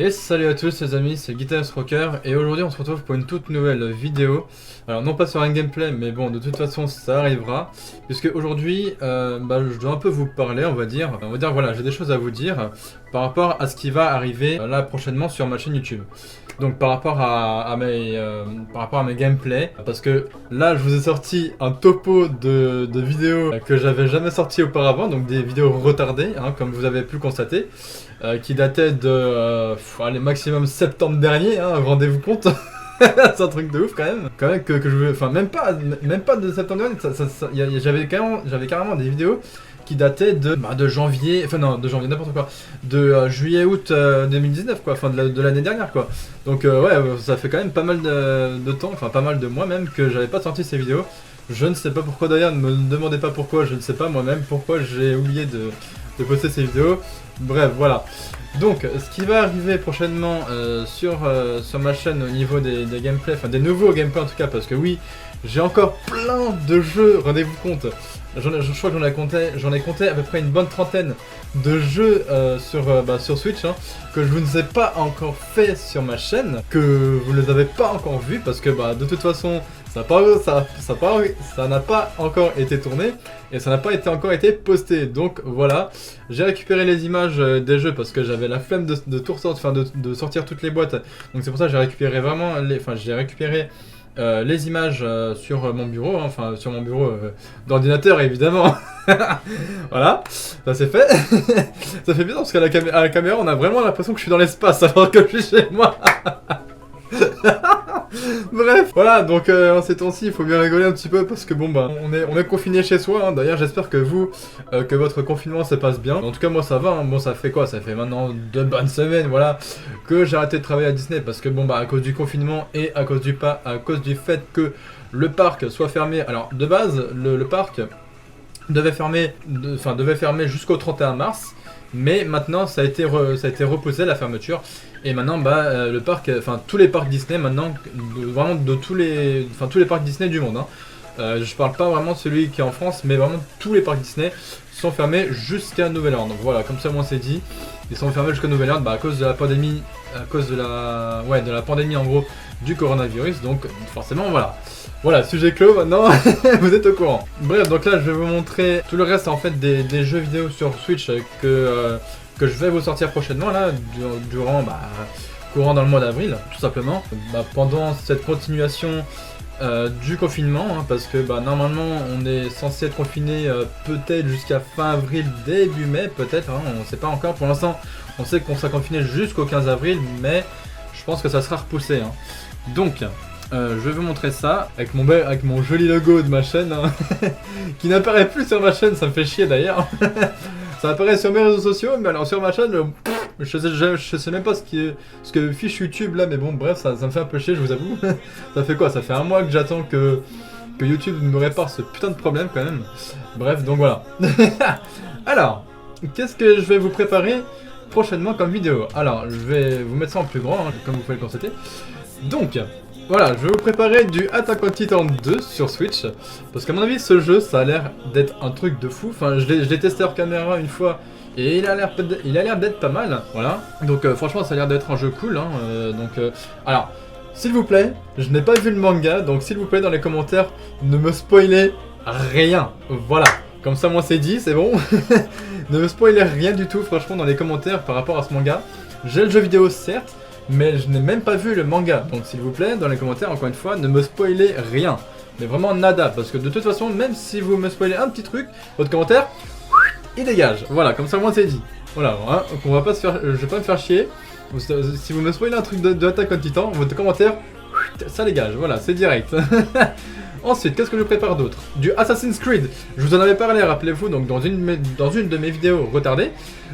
Et salut à tous les amis, c'est Guitarist Rocker et aujourd'hui on se retrouve pour une toute nouvelle vidéo. Alors non pas sur un gameplay mais bon de toute façon ça arrivera. Puisque aujourd'hui je dois un peu vous parler on va dire voilà j'ai des choses à vous dire par rapport à ce qui va arriver là prochainement sur ma chaîne YouTube. Donc par rapport à mes gameplays, parce que là je vous ai sorti un topo de vidéos que j'avais jamais sorti auparavant, donc des vidéos retardées comme vous avez pu le constater. Qui datait de allez, maximum septembre dernier, rendez-vous compte. C'est un truc de ouf quand même que je veux, enfin même pas de septembre dernier, j'avais carrément des vidéos qui dataient de janvier, enfin non de janvier n'importe quoi, de juillet-août 2019 quoi, enfin de l'année dernière quoi. Donc ouais ça fait quand même pas mal de temps, enfin pas mal de mois même que j'avais pas sorti ces vidéos. Je ne sais pas pourquoi d'ailleurs, ne me demandez pas pourquoi, je ne sais pas moi-même pourquoi j'ai oublié de poster ces vidéos. Bref, voilà. Donc, ce qui va arriver prochainement sur ma chaîne au niveau des gameplays, enfin des nouveaux gameplays en tout cas, parce que oui, j'ai encore plein de jeux, rendez-vous compte. Je crois que j'en ai compté à peu près une bonne trentaine de jeux sur Switch, que je ne sais pas encore fait sur ma chaîne, que vous ne les avez pas encore vus, parce que de toute façon, ça n'a pas encore été tourné et ça n'a pas encore été posté. Donc voilà, j'ai récupéré les images des jeux parce que j'avais la flemme de tout ressortir, enfin de sortir toutes les boîtes. Donc c'est pour ça que j'ai récupéré vraiment les images sur mon bureau, enfin sur mon bureau d'ordinateur évidemment. Voilà, ça c'est fait. Ça fait bien parce qu'à la caméra on a vraiment l'impression que je suis dans l'espace alors que je suis chez moi. Bref, voilà, donc en ces temps-ci, il faut bien rigoler un petit peu parce que bon on est confiné chez soi. D'ailleurs, j'espère que vous, que votre confinement se passe bien. En tout cas, moi ça va. Bon, ça fait quoi? Ça fait maintenant 2 bonnes semaines, voilà, que j'ai arrêté de travailler à Disney parce que bon à cause du confinement et à cause du fait que le parc soit fermé. Alors de base, le parc devait fermer jusqu'au 31 mars. Mais maintenant ça a été repoussé la fermeture et maintenant le parc, enfin tous les parcs Disney maintenant, vraiment tous les parcs Disney du monde. Je parle pas vraiment de celui qui est en France, mais vraiment tous les parcs Disney sont fermés jusqu'à nouvel ordre. Voilà, comme ça moi c'est dit, ils sont fermés jusqu'à nouvel ordre à cause de la pandémie, de la pandémie en gros du coronavirus. Donc forcément voilà, sujet clos maintenant, vous êtes au courant. Bref, donc là je vais vous montrer tout le reste en fait des jeux vidéo sur Switch que je vais vous sortir prochainement là, courant dans le mois d'avril, tout simplement. Pendant cette continuation du confinement, parce que normalement on est censé être confiné peut-être jusqu'à fin avril, début mai, peut-être, on sait pas encore. Pour l'instant, on sait qu'on sera confiné jusqu'au 15 avril, mais je pense que ça sera repoussé. Donc, je vais vous montrer ça avec mon joli logo de ma chaîne, qui n'apparaît plus sur ma chaîne, ça me fait chier d'ailleurs. Ça apparaît sur mes réseaux sociaux, mais alors sur ma chaîne, je sais même pas ce que fiche YouTube là, mais bon, bref, ça me fait un peu chier, je vous avoue. Ça fait quoi? Ça fait un mois que j'attends que YouTube me répare ce putain de problème quand même. Bref, donc voilà. Alors, qu'est-ce que je vais vous préparer prochainement comme vidéo? Alors, je vais vous mettre ça en plus grand, comme vous pouvez le constater. Donc, voilà, je vais vous préparer du Attack on Titan 2 sur Switch. Parce qu'à mon avis, ce jeu, ça a l'air d'être un truc de fou. Enfin, je l'ai testé hors caméra une fois. Et il a l'air d'être pas mal. Voilà. Donc franchement, ça a l'air d'être un jeu cool. Alors, s'il vous plaît, je n'ai pas vu le manga. Donc s'il vous plaît, dans les commentaires, ne me spoilez rien. Voilà. Comme ça, moi, c'est dit, c'est bon. Ne me spoilez rien du tout, franchement, dans les commentaires par rapport à ce manga. J'ai le jeu vidéo, certes. Mais je n'ai même pas vu le manga, donc s'il vous plaît, dans les commentaires, encore une fois, ne me spoilez rien. Mais vraiment nada, parce que de toute façon, même si vous me spoilez un petit truc, votre commentaire, il dégage. Voilà, comme ça, moi c'est dit. Voilà, donc on va pas se faire, je vais pas me faire chier. Si vous me spoilez un truc de Attack on Titan, votre commentaire, ça dégage. Voilà, c'est direct. Ensuite, qu'est-ce que je prépare d'autre? Du Assassin's Creed. Je vous en avais parlé, rappelez-vous, donc dans une de mes vidéos retardées.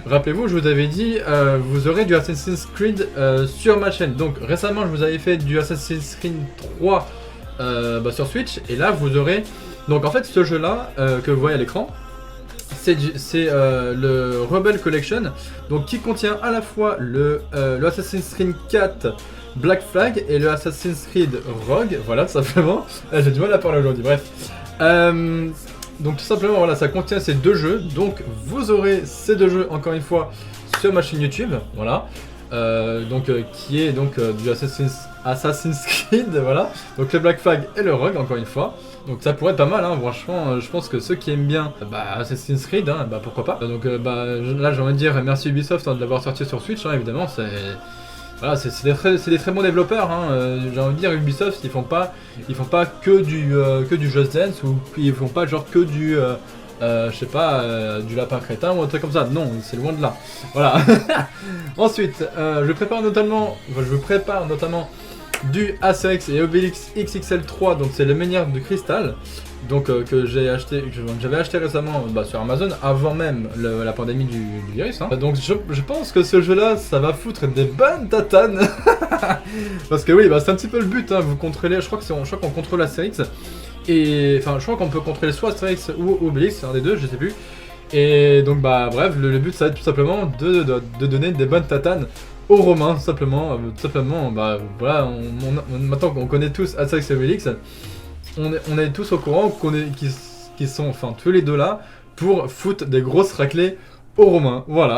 Rappelez-vous, je vous avais dit, vous aurez du Assassin's Creed sur ma chaîne. Donc récemment, je vous avais fait du Assassin's Creed 3 sur Switch. Et là, vous aurez... Donc en fait, ce jeu-là, que vous voyez à l'écran, c'est le Rebel Collection. Donc qui contient à la fois le Assassin's Creed 4... Black Flag et le Assassin's Creed Rogue, voilà tout simplement. J'ai du mal à parler aujourd'hui, bref. Donc tout simplement, voilà, ça contient ces deux jeux. Donc vous aurez ces deux jeux, encore une fois, sur ma chaîne YouTube, voilà. qui est donc du Assassin's Creed, voilà. Donc le Black Flag et le Rogue, encore une fois. Donc ça pourrait être pas mal, hein. Franchement, je pense que ceux qui aiment bien Assassin's Creed, hein, pourquoi pas. Donc là j'ai envie de dire merci Ubisoft de l'avoir sorti sur Switch, hein, évidemment, voilà, c'est des très bons développeurs, hein. J'ai envie de dire Ubisoft, ils font pas que du Just Dance, ou ils font pas genre que du je sais pas, du lapin crétin ou un truc comme ça. Non, c'est loin de là. Voilà. Ensuite, je prépare notamment du Asterix et Obélix XXL3, donc c'est le menhir de cristal, donc que j'avais acheté récemment sur Amazon avant même la pandémie du virus, hein. Donc je pense que ce jeu là ça va foutre des bonnes tatanes. Parce que oui, c'est un petit peu le but, hein. Vous contrôlez, je crois qu'on contrôle Asterix, et enfin je crois qu'on peut contrôler soit Asterix ou Obélix, un des deux, je sais plus. Et donc bref, le but ça va être tout simplement de donner des bonnes tatanes aux Romains, tout simplement, voilà, maintenant qu'on connaît tous Asterix et Obélix, on est tous au courant qu'ils sont, enfin, tous les deux là, pour foutre des grosses raclées aux Romains, voilà.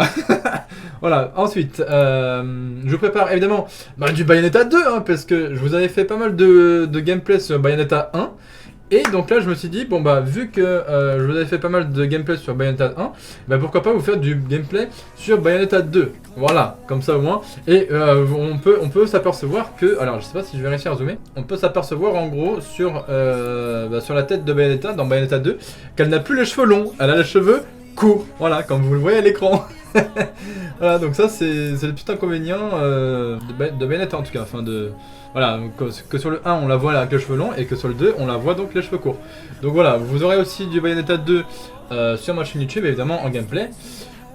Voilà, ensuite, je prépare évidemment du Bayonetta 2, hein, parce que je vous avais fait pas mal de gameplay sur Bayonetta 1, et donc là je me suis dit, vu que je vous avais fait pas mal de gameplay sur Bayonetta 1, pourquoi pas vous faire du gameplay sur Bayonetta 2. Voilà, comme ça au moins. Et on peut s'apercevoir que, alors je sais pas si je vais réussir à zoomer, on peut s'apercevoir en gros sur la tête de Bayonetta, dans Bayonetta 2, qu'elle n'a plus les cheveux longs, elle a les cheveux courts. Voilà, comme vous le voyez à l'écran. Voilà, donc ça c'est le petit inconvénient de Bayonetta en tout cas, enfin voilà, que sur le 1 on la voit avec les cheveux longs et que sur le 2 on la voit donc les cheveux courts. Donc voilà, vous aurez aussi du Bayonetta 2 sur ma chaîne YouTube évidemment en gameplay.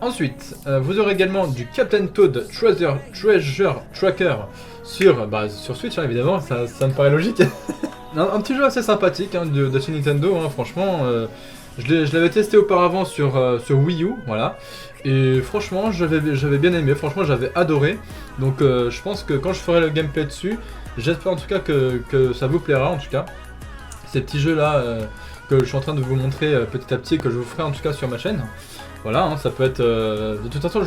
Ensuite, vous aurez également du Captain Toad Treasure Tracker sur Switch, hein, évidemment, ça me paraît logique. un petit jeu assez sympathique, hein, de chez Nintendo, hein, franchement. Je l'avais testé auparavant sur Wii U, voilà. Et franchement, j'avais bien aimé, franchement j'avais adoré. Donc je pense que quand je ferai le gameplay dessus, j'espère en tout cas que ça vous plaira en tout cas. Ces petits jeux là que je suis en train de vous montrer petit à petit, que je vous ferai en tout cas sur ma chaîne. Voilà, hein, ça peut être... de toute façon,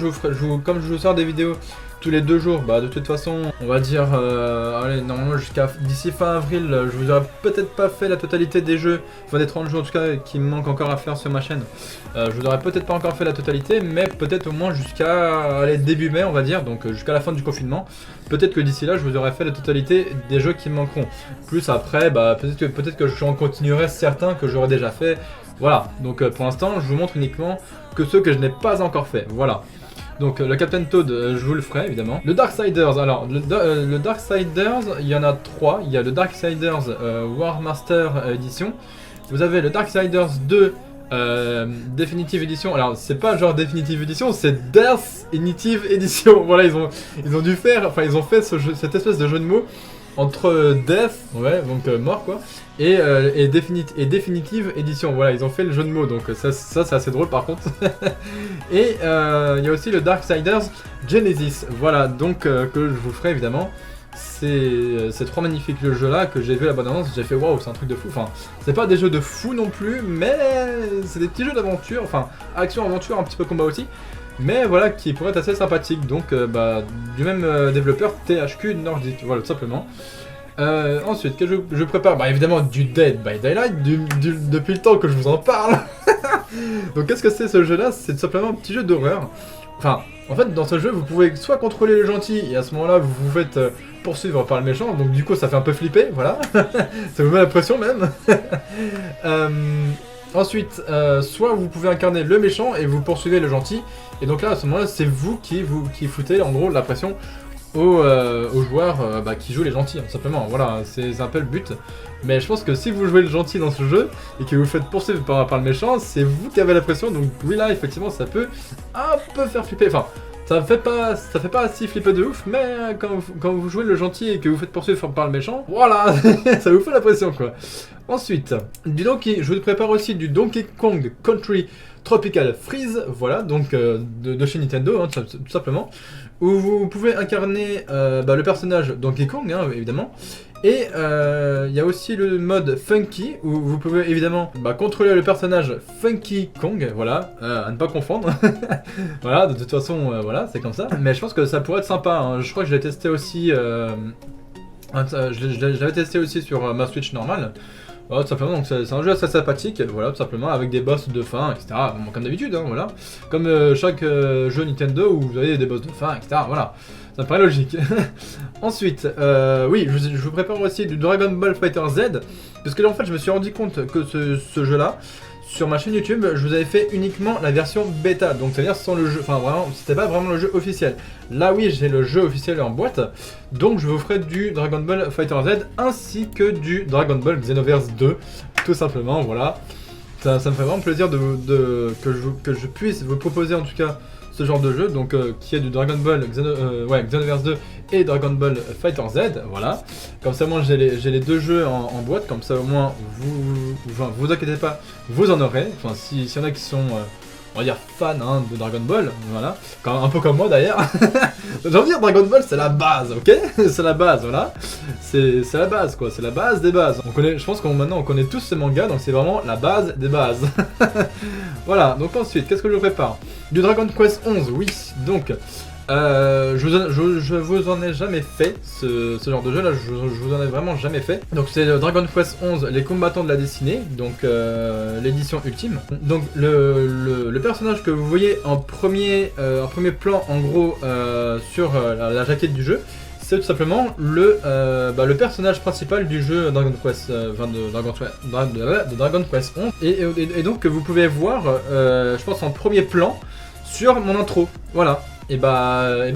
comme je vous sors des vidéos tous les 2 jours, de toute façon, on va dire... allez, normalement, d'ici fin avril, je vous aurais peut-être pas fait la totalité des jeux, enfin des 30 jeux en tout cas, qui me manquent encore à faire sur ma chaîne. Je vous aurais peut-être pas encore fait la totalité, mais peut-être au moins jusqu'à début mai, on va dire, donc jusqu'à la fin du confinement. Peut-être que d'ici là, je vous aurais fait la totalité des jeux qui me manqueront. Plus après, peut-être que j'en continuerai certains que j'aurais déjà fait. Voilà, donc pour l'instant, je vous montre uniquement que ceux que je n'ai pas encore fait, voilà. Donc le Captain Toad, je vous le ferai évidemment. Le Darksiders, alors le Darksiders, il y en a 3. Il y a le Darksiders War Master Edition. Vous avez le Darksiders 2 Definitive Edition. Alors c'est pas genre Definitive Edition, c'est Definitive Edition. Voilà, ils ont dû faire, enfin ils ont fait cette espèce de jeu de mots entre Death, ouais, donc mort quoi, et Definitive Edition. Voilà, ils ont fait le jeu de mots, donc ça c'est assez drôle par contre. Et il y a aussi le Darksiders Genesis, voilà, donc que je vous ferai évidemment. C'est 3 magnifiques jeux là que j'ai vu la bande-annonce, j'ai fait waouh, c'est un truc de fou. Enfin, c'est pas des jeux de fou non plus, mais c'est des petits jeux d'aventure, enfin action-aventure, un petit peu combat aussi. Mais voilà, qui pourrait être assez sympathique, donc du même développeur THQ Nordic, voilà tout simplement. Ensuite, que je prépare évidemment du Dead by Daylight, depuis le temps que je vous en parle. Donc qu'est-ce que c'est ce jeu là? C'est tout simplement un petit jeu d'horreur. Enfin, en fait dans ce jeu vous pouvez soit contrôler le gentil et à ce moment là vous vous faites poursuivre par le méchant, donc du coup ça fait un peu flipper, voilà. Ça vous met la pression même. Ensuite, soit vous pouvez incarner le méchant et vous poursuivez le gentil, et donc là à ce moment là c'est vous qui foutez en gros la pression aux joueurs qui jouent les gentils, tout simplement. Voilà, c'est un peu le but. Mais je pense que si vous jouez le gentil dans ce jeu et que vous faites poursuivre par le méchant, c'est vous qui avez la pression, donc oui là effectivement ça peut un peu faire flipper. Enfin, ça fait pas si flipper de ouf, mais quand vous jouez le gentil et que vous faites poursuivre par le méchant, voilà, ça vous fait la pression quoi. Ensuite, je vous prépare aussi du Donkey Kong Country Tropical Freeze, voilà, donc de chez Nintendo, hein, tout simplement, où vous pouvez incarner le personnage Donkey Kong, hein, évidemment. Et il y a aussi le mode Funky, où vous pouvez évidemment contrôler le personnage Funky Kong, voilà, à ne pas confondre. Voilà, de toute façon, voilà, c'est comme ça. Mais je pense que ça pourrait être sympa, hein. Je crois que je l'ai testé aussi, je l'avais testé aussi sur ma Switch normale. Voilà, tout simplement, donc c'est un jeu assez sympathique, voilà, tout simplement, avec des boss de fin, etc. Bon, comme d'habitude, hein, voilà. Comme chaque jeu Nintendo où vous avez des boss de fin, etc. Voilà, ça me paraît logique. Ensuite, oui, je vous prépare aussi du Dragon Ball Fighter Z, parce que là, en fait, je me suis rendu compte que ce jeu-là, sur ma chaîne YouTube, je vous avais fait uniquement la version bêta, donc c'est-à-dire sans le jeu, enfin vraiment, c'était pas vraiment le jeu officiel. Là oui, j'ai le jeu officiel en boîte, donc je vous ferai du Dragon Ball Fighter Z ainsi que du Dragon Ball Xenoverse 2, tout simplement, voilà. Ça me fait vraiment plaisir que je puisse vous proposer en tout cas ce genre de jeu, donc qui est du Dragon Ball Xenoverse 2 et Dragon Ball Fighter Z, voilà. Comme ça, moi j'ai les deux jeux en boîte, comme ça au moins vous inquiétez pas, vous en aurez. Enfin, s'il y en a qui sont, on va dire, fans hein, de Dragon Ball, voilà, un peu comme moi d'ailleurs. J'ai envie de dire Dragon Ball, c'est la base, ok. C'est la base, voilà. C'est la base quoi, c'est la base des bases. Je pense maintenant on connaît tous ces mangas, donc c'est vraiment la base des bases. Voilà, donc ensuite, qu'est-ce que je prépare? Du Dragon Quest 11, oui, donc je vous en ai jamais fait ce genre de jeu là, je vous en ai vraiment jamais fait. Donc c'est le Dragon Quest 11, les combattants de la destinée, donc l'édition ultime. Donc le personnage que vous voyez en premier plan en gros sur la jaquette du jeu, c'est tout simplement le personnage principal du jeu Dragon Quest, de Dragon Quest 11 et donc que vous pouvez voir je pense en premier plan sur mon intro, voilà. Et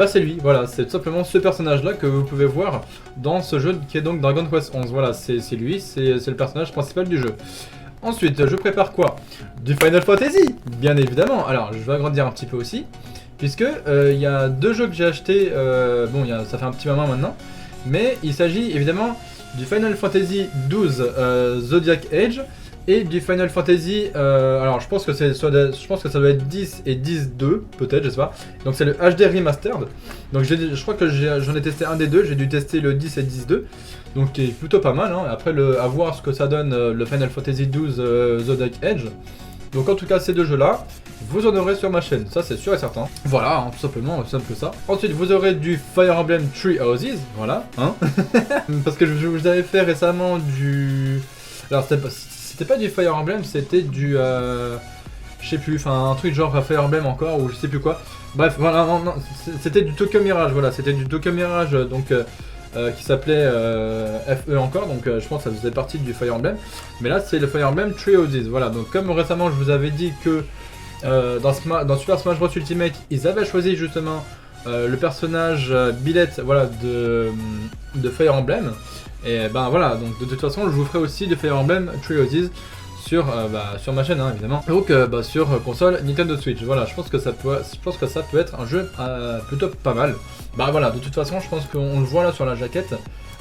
c'est lui, voilà, c'est tout simplement ce personnage là que vous pouvez voir dans ce jeu qui est donc Dragon Quest 11, voilà, c'est lui, c'est le personnage principal du jeu. Ensuite, je prépare quoi? Du Final Fantasy, bien évidemment. Alors, je vais agrandir un petit peu aussi, puisque il y a deux jeux que j'ai achetés, ça fait un petit moment maintenant, mais il s'agit évidemment du Final Fantasy XII Zodiac Age, et du Final Fantasy, alors je pense que ça doit être 10 et 10-2, peut-être, je sais pas. Donc c'est le HD Remastered. Donc je crois que j'en ai testé un des deux, j'ai dû tester le 10 et 10-2. Donc qui est plutôt pas mal, hein. Après à voir ce que ça donne le Final Fantasy XII Zodiac Age. Donc en tout cas ces deux jeux là, vous en aurez sur ma chaîne, ça c'est sûr et certain. Voilà, hein, tout simplement, aussi simple que ça. Ensuite vous aurez du Fire Emblem Three Houses, voilà, hein. Parce que je vous avais fait récemment du... Alors c'était pas du Fire Emblem, c'était du... je sais plus, enfin un truc genre Fire Emblem encore, ou je sais plus quoi. Bref, voilà, non, c'était du Tokyo Mirage, voilà, c'était du Tokyo Mirage, donc... qui s'appelait FE encore, donc je pense que ça faisait partie du Fire Emblem. Mais là c'est le Fire Emblem Three Houses, voilà. Donc comme récemment je vous avais dit que dans Super Smash Bros Ultimate, ils avaient choisi justement le personnage Billet, voilà, de Fire Emblem. Et ben voilà, donc de toute façon je vous ferai aussi le Fire Emblem Three Houses sur ma chaîne, hein, évidemment. Donc sur console Nintendo Switch, voilà, je pense que ça peut être un jeu plutôt pas mal. Bah voilà, de toute façon je pense qu'on le voit là sur la jaquette,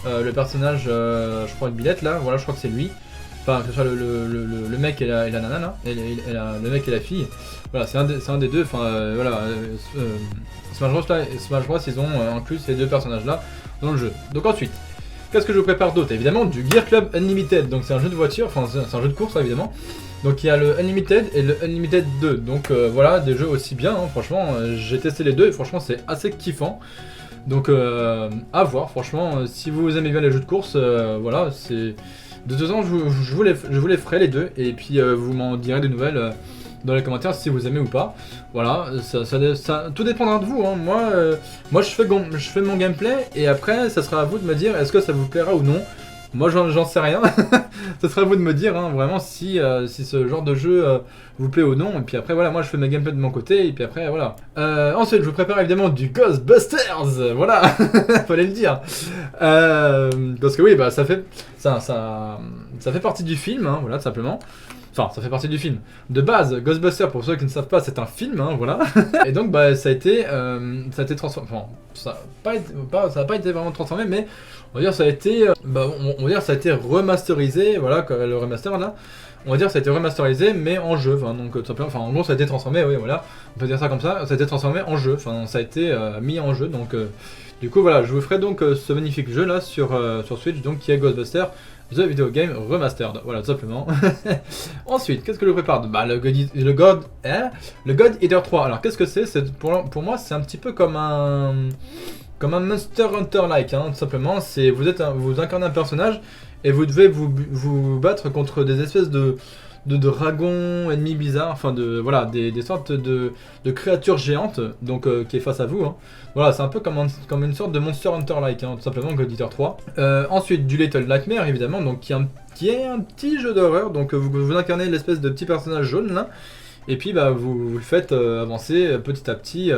le personnage, je crois le Billet là, voilà, je crois que c'est lui. Enfin, que ce soit le mec et la nana là, le mec et la fille. Voilà, c'est un des deux, enfin voilà, Smash Bros ils ont inclus ces deux personnages là dans le jeu. Donc ensuite, qu'est-ce que je vous prépare d'autre? Évidemment du Gear Club Unlimited, donc c'est un jeu de voiture, enfin c'est un jeu de course évidemment. Donc il y a le Unlimited et le Unlimited 2, donc voilà, des jeux aussi bien, hein, franchement, j'ai testé les deux et franchement c'est assez kiffant. Donc à voir, franchement, si vous aimez bien les jeux de course, voilà, c'est... De toute façon, je vous les ferai les deux, et puis vous m'en direz des nouvelles dans les commentaires si vous aimez ou pas. Voilà, ça tout dépendra de vous, hein. Moi je fais mon gameplay, et après ça sera à vous de me dire est-ce que ça vous plaira ou non. Moi j'en sais rien, ça sera à vous de me dire hein, vraiment si ce genre de jeu vous plaît ou non, et puis après voilà, moi je fais mes gameplays de mon côté, et puis après voilà. Ensuite je vous prépare évidemment du Ghostbusters, voilà, fallait le dire. Parce que oui, bah ça fait partie du film, hein, voilà, tout simplement. Enfin, ça fait partie du film. De base, Ghostbusters, pour ceux qui ne savent pas, c'est un film, hein, voilà. Et donc, bah, ça a été transformé. Enfin, ça n'a pas été vraiment transformé, mais on va dire ça a été, on va dire ça a été remasterisé, voilà, le remaster là. On va dire ça a été remasterisé, mais en jeu. Enfin, donc, tout simplement, enfin, en gros, ça a été transformé, oui, voilà. On peut dire ça comme ça. Ça a été transformé en jeu. Enfin, ça a été mis en jeu. Donc, du coup, voilà, je vous ferai donc ce magnifique jeu là sur Switch, donc qui est Ghostbusters The Video Game Remastered. Voilà, tout simplement. Ensuite, qu'est-ce que je prépare? Bah, le God Eater 3. Alors, qu'est-ce que c'est? Pour moi, c'est un petit peu comme un Monster Hunter-like, hein, tout simplement. Vous incarnez un personnage et vous devez vous battre contre des espèces de dragons ennemis bizarres, enfin voilà, des sortes de créatures géantes, donc qui est face à vous. Hein. Voilà, c'est un peu comme une sorte de Monster Hunter-like, hein, tout simplement, God Eater 3. Ensuite, du Little Nightmare, évidemment, donc qui est un petit jeu d'horreur, donc vous incarnez l'espèce de petit personnage jaune là, et puis bah vous le faites avancer petit à petit.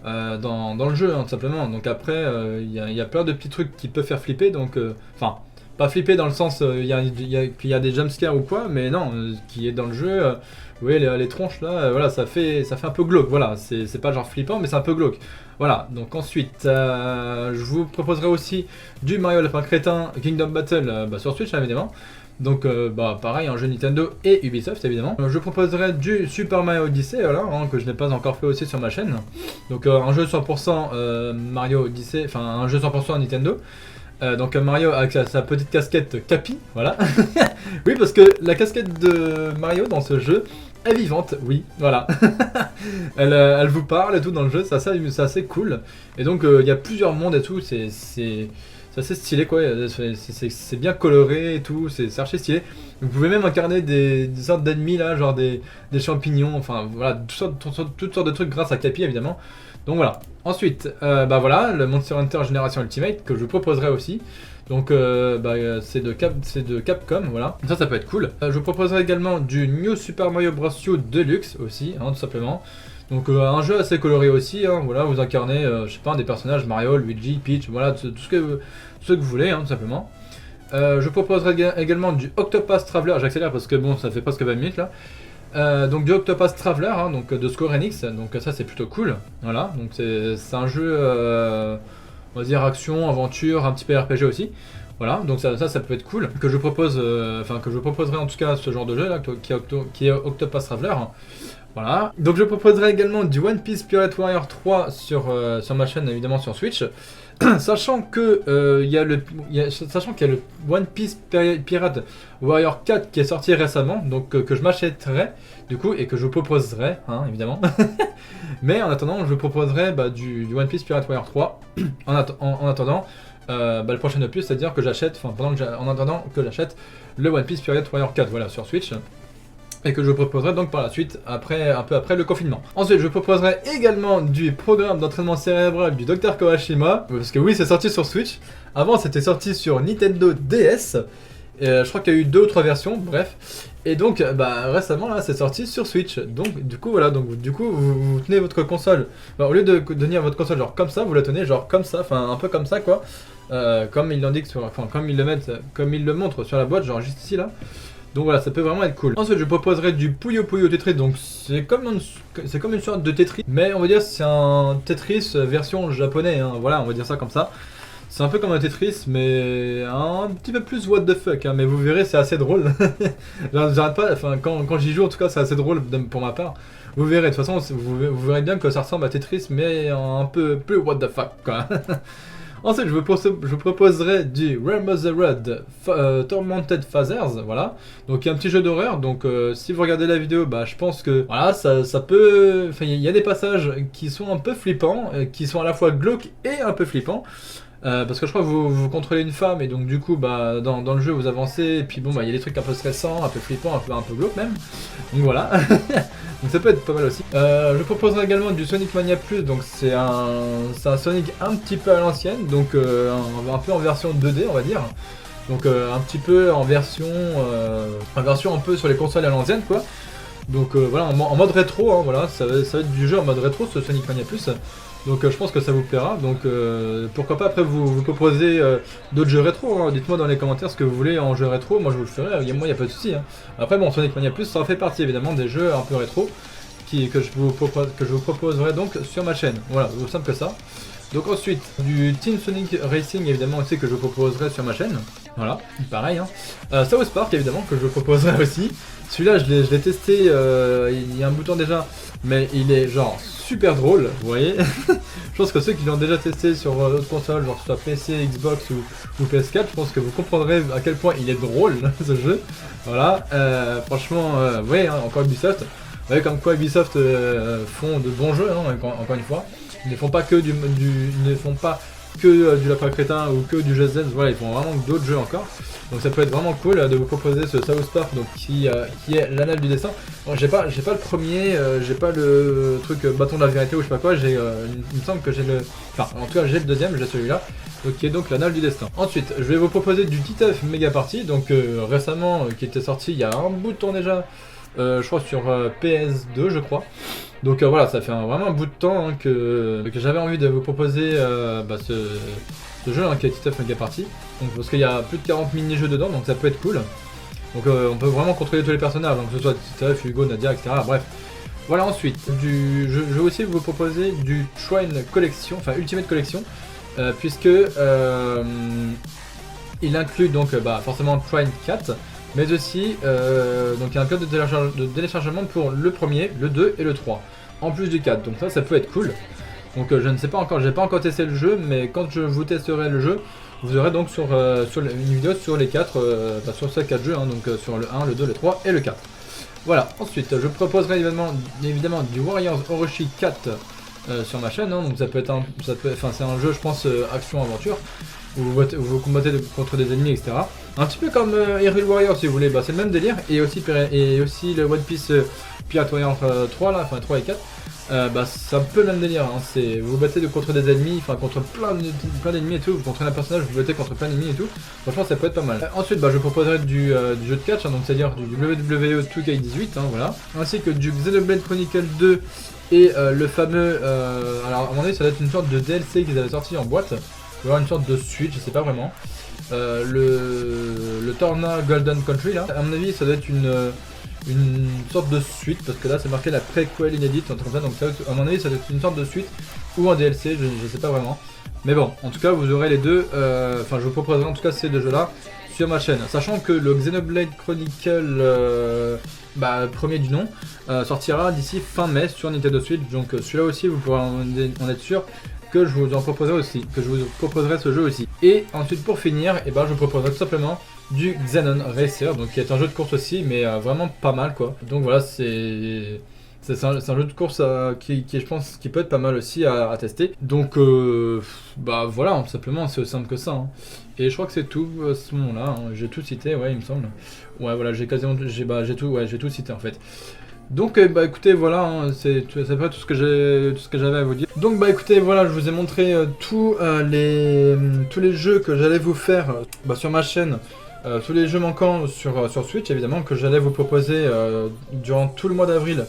Dans le jeu, hein, tout simplement. Donc après, il y a plein de petits trucs qui peuvent faire flipper, donc enfin, pas flipper dans le sens qu'il y a des jumpscares ou quoi, mais non, qui est dans le jeu, vous voyez les tronches là, voilà, ça fait un peu glauque, voilà, c'est pas genre flippant, mais c'est un peu glauque. Voilà, donc ensuite, je vous proposerai aussi du Mario Lapin Crétin Kingdom Battle sur Switch, hein, évidemment. Donc bah pareil, un jeu Nintendo et Ubisoft évidemment. Je proposerai du Super Mario Odyssey, voilà, hein, que je n'ai pas encore fait aussi sur ma chaîne. Donc un jeu 100% Mario Odyssey, enfin un jeu 100% Nintendo. Donc Mario avec sa petite casquette Capi, voilà. Oui, parce que la casquette de Mario dans ce jeu est vivante, oui, voilà. elle vous parle et tout dans le jeu, c'est assez cool. Et donc il y a plusieurs mondes et tout, c'est assez stylé quoi, c'est bien coloré et tout, c'est archi stylé. Vous pouvez même incarner des sortes d'ennemis là, genre des champignons, enfin voilà, toutes sortes de trucs grâce à Capi évidemment. Donc voilà. Ensuite, bah voilà, le Monster Hunter Generation Ultimate que je vous proposerai aussi. Donc c'est de Capcom, voilà. Ça peut être cool. Je vous proposerai également du New Super Mario Bros. U Deluxe aussi, hein, tout simplement. Donc un jeu assez coloré aussi, hein, voilà, vous incarnez, je sais pas, des personnages Mario, Luigi, Peach, voilà, tout ce que vous voulez, hein, tout simplement. Je proposerai également du Octopath Traveler, j'accélère parce que bon, ça fait presque 20 minutes là. Donc du Octopath Traveler, hein, donc de Square Enix, donc ça c'est plutôt cool, voilà, donc c'est un jeu, on va dire action, aventure, un petit peu RPG aussi. Voilà, donc ça peut être cool, que je propose, que je proposerai en tout cas ce genre de jeu là, qui est Octopath Traveler. Voilà. Donc je proposerai également du One Piece Pirate Warrior 3 sur ma chaîne, évidemment sur Switch. Sachant que qu'il y a le One Piece Pirate Warrior 4 qui est sorti récemment, donc que je m'achèterai du coup et que je vous proposerai, hein, évidemment. Mais en attendant, je vous proposerai du One Piece Pirate Warrior 3 en attendant le prochain opus, c'est-à-dire que j'achète, en attendant que j'achète le One Piece Pirate Warrior 4, voilà, sur Switch. Et que je proposerai donc par la suite, un peu après le confinement. Ensuite, je proposerai également du programme d'entraînement cérébral du Dr Kawashima, parce que oui, c'est sorti sur Switch. Avant, c'était sorti sur Nintendo DS. Je crois qu'il y a eu 2 ou 3 versions, bref. Et donc, récemment, là, c'est sorti sur Switch. Donc, du coup, voilà, vous tenez votre console. Au lieu de tenir votre console genre comme ça, vous la tenez genre comme ça, enfin un peu comme ça, quoi. Comme ils l'indiquent, comme ils le montrent sur la boîte, genre juste ici, là. Donc voilà, ça peut vraiment être cool. Ensuite, je proposerai du Puyo Puyo Tetris. Donc c'est comme une sorte de Tetris, mais on va dire c'est un Tetris version japonais, hein. Voilà, on va dire ça comme ça. C'est un peu comme un Tetris, mais un petit peu plus what the fuck, hein. Mais vous verrez, c'est assez drôle. J'arrête pas, quand j'y joue, en tout cas, c'est assez drôle pour ma part. Vous verrez, de toute façon, vous verrez bien que ça ressemble à Tetris, mais un peu plus what the fuck, quoi. Ensuite, je proposerai du Realm of the Red Tormented Phasers, voilà. Donc il y a un petit jeu d'horreur, donc si vous regardez la vidéo, je pense que voilà, ça peut... Enfin, il y a des passages qui sont un peu flippants, qui sont à la fois glauques et un peu flippants. Parce que je crois que vous contrôlez une femme et donc du coup dans le jeu vous avancez et puis bon il y a des trucs un peu stressants, un peu flippants, un peu glauques même. Donc voilà. Donc ça peut être pas mal aussi. Je proposerai également du Sonic Mania Plus, donc c'est un Sonic un petit peu à l'ancienne, donc un peu en version 2D on va dire. Donc un petit peu en version un peu sur les consoles à l'ancienne quoi. Donc voilà, en mode rétro, hein, voilà, ça va être du jeu en mode rétro ce Sonic Mania Plus. Donc je pense que ça vous plaira. Donc pourquoi pas après vous proposer d'autres jeux rétro. Hein. Dites-moi dans les commentaires ce que vous voulez en jeu rétro. Moi je vous le ferai. Moi il n'y a pas de souci. Hein. Après bon, Sonic Mania Plus, ça en fait partie évidemment des jeux un peu rétro que je vous proposerai donc sur ma chaîne. Voilà, aussi simple que ça. Donc ensuite, du Team Sonic Racing évidemment aussi que je vous proposerai sur ma chaîne. Voilà, pareil. Hein. South Park évidemment que je vous proposerai aussi. Celui-là je l'ai testé il y a un bout de temps déjà, mais il est genre super drôle, vous voyez. Je pense que ceux qui l'ont déjà testé sur d'autres consoles, genre que ce soit PC, Xbox ou PS4, je pense que vous comprendrez à quel point il est drôle ce jeu. Voilà, franchement, ouais, hein, encore Ubisoft. Vous voyez comme quoi Ubisoft font de bons jeux, hein, encore une fois. Ils ne font pas que du Lapin Crétin ou que du Just Dance, voilà, ils font vraiment d'autres jeux encore. Donc ça peut être vraiment cool de vous proposer ce South Park donc, qui est l'anal du destin. Bon, j'ai pas le premier, j'ai pas le truc bâton de la vérité ou je sais pas quoi, il me semble que j'ai le... Enfin en tout cas j'ai le deuxième, j'ai celui-là, donc, qui est donc l'anal du destin. Ensuite je vais vous proposer du Titeuf Mega Party, donc récemment qui était sorti il y a un bout de temps déjà, je crois sur PS2 je crois. Donc voilà, ça fait vraiment un bout de temps hein, que j'avais envie de vous proposer ce jeu hein, qui est Titeuf Mega Party. Donc, parce qu'il y a plus de 40 mini-jeux dedans, donc ça peut être cool. Donc on peut vraiment contrôler tous les personnages, donc que ce soit Titeuf, Hugo, Nadia, etc. Bref. Voilà, ensuite, je vais aussi vous proposer du Trine Collection, enfin Ultimate Collection, puisque il inclut donc forcément Trine 4. Mais aussi, donc il y a un code de téléchargement pour le premier, le 2 et le 3, en plus du 4, donc ça peut être cool. Donc je ne sais pas encore, j'ai pas encore testé le jeu, mais quand je vous testerai le jeu, vous aurez donc sur une vidéo sur les 4, sur ces 4 jeux, hein, donc sur le 1, le 2, le 3 et le 4. Voilà, ensuite je proposerai évidemment du Warriors Orochi 4 sur ma chaîne, hein, donc ça peut être c'est un jeu je pense action-aventure. Où vous combattez contre des ennemis, etc. Un petit peu comme Hyrule Warrior si vous voulez, c'est le même délire. Et aussi le One Piece Pirate Warrior 3 là, enfin 3 et 4. C'est un peu le même délire, hein. Vous vous battez contre des ennemis, enfin contre plein d'ennemis et tout, vous contrôlez un personnage, vous vous battez contre plein d'ennemis et tout. Franchement ça peut être pas mal. Ensuite je proposerai du jeu de catch, hein, donc c'est-à-dire du WWE 2K18, hein, voilà. Ainsi que du Xenoblade Chronicle 2 et le fameux... alors à mon avis ça doit être une sorte de DLC qu'ils avaient sorti en boîte. Ou alors une sorte de suite, je sais pas vraiment. Le Torna Golden Country là, à mon avis ça doit être une sorte de suite, parce que là c'est marqué la préquel inédite, en ça, donc ça, à mon avis ça doit être une sorte de suite ou un DLC, je sais pas vraiment. Mais bon, en tout cas vous aurez les deux, enfin je vous proposerai en tout cas ces deux jeux là sur ma chaîne. Sachant que le Xenoblade Chronicle premier du nom sortira d'ici fin mai sur Nintendo Switch, donc celui-là aussi vous pourrez en être sûr que je vous en proposerai aussi, que je vous proposerai ce jeu aussi. Et ensuite pour finir, je vous proposerai tout simplement du Xenon Racer, donc qui est un jeu de course aussi, mais vraiment pas mal quoi. Donc voilà, c'est un jeu de course qui je pense qui peut être pas mal aussi à tester. Donc voilà, tout simplement c'est aussi simple que ça. Hein. Et je crois que c'est tout à ce moment-là. Hein. J'ai tout cité, ouais il me semble. Ouais voilà, j'ai tout cité en fait. Donc écoutez voilà, hein, c'est à peu près tout ce que j'avais à vous dire. Donc écoutez voilà, je vous ai montré tous les jeux que j'allais vous faire sur ma chaîne, tous les jeux manquants sur Switch évidemment que j'allais vous proposer durant tout le mois d'avril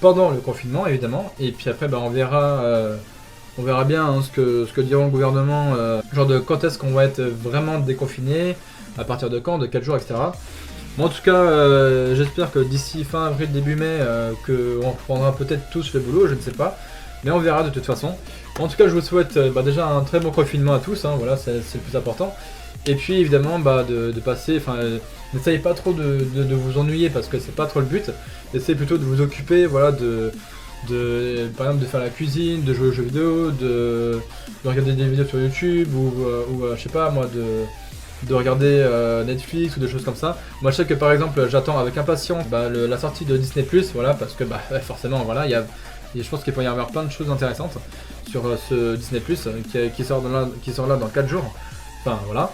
pendant le confinement évidemment. Et puis après on verra bien hein, ce que dira le gouvernement, genre de quand est-ce qu'on va être vraiment déconfiné, à partir de quand, de quel jour, etc. Bon, en tout cas, j'espère que d'ici fin avril, début mai, qu'on reprendra peut-être tous le boulot, je ne sais pas. Mais on verra de toute façon. En tout cas, je vous souhaite déjà un très bon confinement à tous, hein, voilà, c'est le plus important. Et puis évidemment, de passer, n'essayez pas trop de vous ennuyer parce que c'est pas trop le but. Essayez plutôt de vous occuper, voilà, par exemple de faire la cuisine, de jouer aux jeux vidéo, de regarder des vidéos sur YouTube ou je sais pas moi, de regarder Netflix ou des choses comme ça. Moi je sais que par exemple j'attends avec impatience la sortie de Disney+, voilà, parce que forcément voilà, je pense qu'il peut y avoir plein de choses intéressantes sur ce Disney+, qui sort là dans 4 jours. Enfin voilà.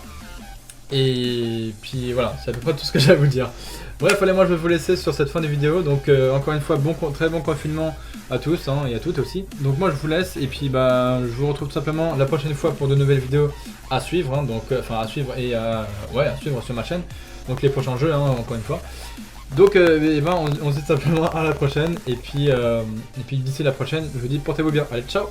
Et puis voilà, c'est à peu près tout ce que j'ai à vous dire. Bref, allez, moi je vais vous laisser sur cette fin de vidéo. Donc encore une fois, très bon confinement à tous hein, et à toutes aussi. Donc moi je vous laisse et puis je vous retrouve tout simplement la prochaine fois pour de nouvelles vidéos à suivre. Hein, donc à suivre et à suivre sur ma chaîne. Donc les prochains jeux, hein, encore une fois. Donc on se dit simplement à la prochaine. Et puis d'ici la prochaine, je vous dis portez-vous bien. Allez, ciao!